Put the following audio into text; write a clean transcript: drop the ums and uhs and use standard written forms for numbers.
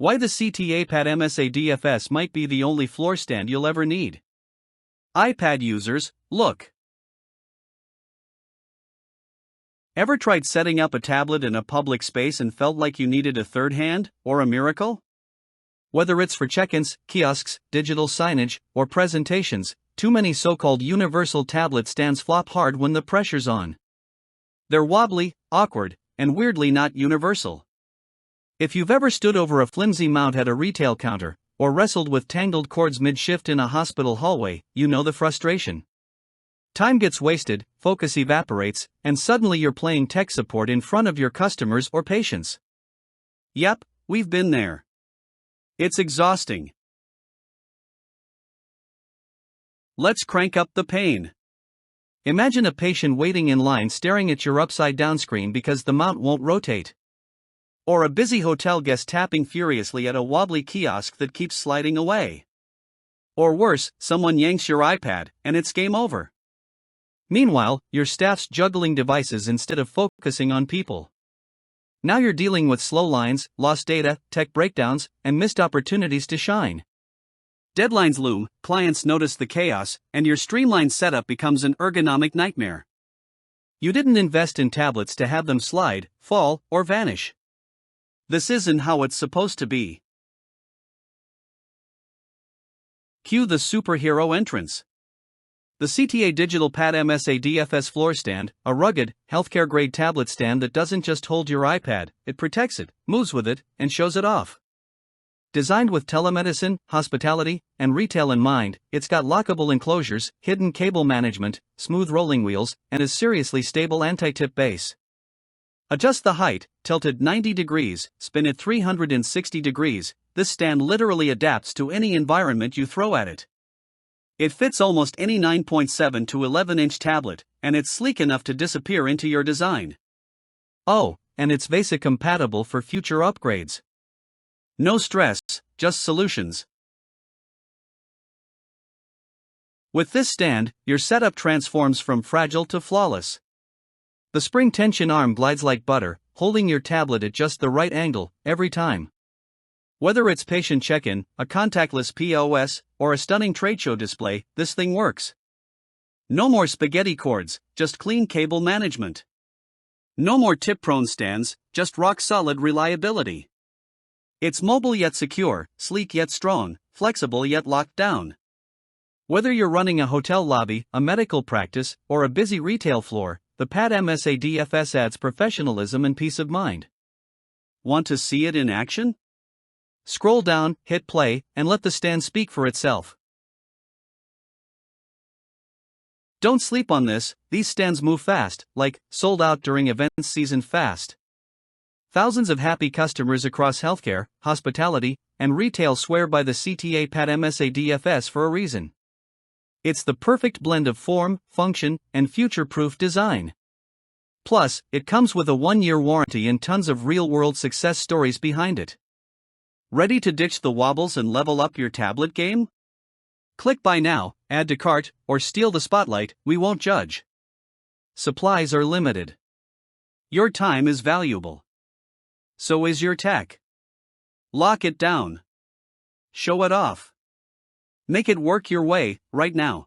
Why the CTA PAD-MSADFS might be the only floor stand you'll ever need. iPad users, look. Ever tried setting up a tablet in a public space and felt like you needed a third hand, or a miracle? Whether it's for check-ins, kiosks, digital signage, or presentations, too many so-called universal tablet stands flop hard when the pressure's on. They're wobbly, awkward, and weirdly not universal. If you've ever stood over a flimsy mount at a retail counter, or wrestled with tangled cords mid-shift in a hospital hallway, you know the frustration. Time gets wasted, focus evaporates, and suddenly you're playing tech support in front of your customers or patients. Yep, we've been there. It's exhausting. Let's crank up the pain. Imagine a patient waiting in line staring at your upside-down screen because the mount won't rotate. Or a busy hotel guest tapping furiously at a wobbly kiosk that keeps sliding away. Or worse, someone yanks your iPad, and it's game over. Meanwhile, your staff's juggling devices instead of focusing on people. Now you're dealing with slow lines, lost data, tech breakdowns, and missed opportunities to shine. Deadlines loom, clients notice the chaos, and your streamlined setup becomes an ergonomic nightmare. You didn't invest in tablets to have them slide, fall, or vanish. This isn't how it's supposed to be. Cue the superhero entrance. The CTA Digital PAD-MSADFS floor stand, a rugged, healthcare-grade tablet stand that doesn't just hold your iPad, it protects it, moves with it, and shows it off. Designed with telemedicine, hospitality, and retail in mind, it's got lockable enclosures, hidden cable management, smooth rolling wheels, and a seriously stable anti-tip base. Adjust the height, tilt it 90 degrees, spin it 360 degrees, this stand literally adapts to any environment you throw at it. It fits almost any 9.7 to 11-inch tablet, and it's sleek enough to disappear into your design. Oh, and it's VESA compatible for future upgrades. No stress, just solutions. With this stand, your setup transforms from fragile to flawless. The spring tension arm glides like butter, holding your tablet at just the right angle, every time. Whether it's patient check-in, a contactless POS, or a stunning trade show display, this thing works. No more spaghetti cords, just clean cable management. No more tip-prone stands, just rock-solid reliability. It's mobile yet secure, sleek yet strong, flexible yet locked down. Whether you're running a hotel lobby, a medical practice, or a busy retail floor, the PAD-MSADFS adds professionalism and peace of mind. Want to see it in action? Scroll down, hit play, and let the stand speak for itself. Don't sleep on this, these stands move fast, like, sold out during events season fast. Thousands of happy customers across healthcare, hospitality, and retail swear by the CTA PAD-MSADFS for a reason. It's the perfect blend of form, function, and future-proof design. Plus, it comes with a 1-year warranty and tons of real-world success stories behind it. Ready to ditch the wobbles and level up your tablet game? Click buy now, add to cart, or steal the spotlight, we won't judge. Supplies are limited. Your time is valuable. So is your tech. Lock it down. Show it off. Make it work your way, right now.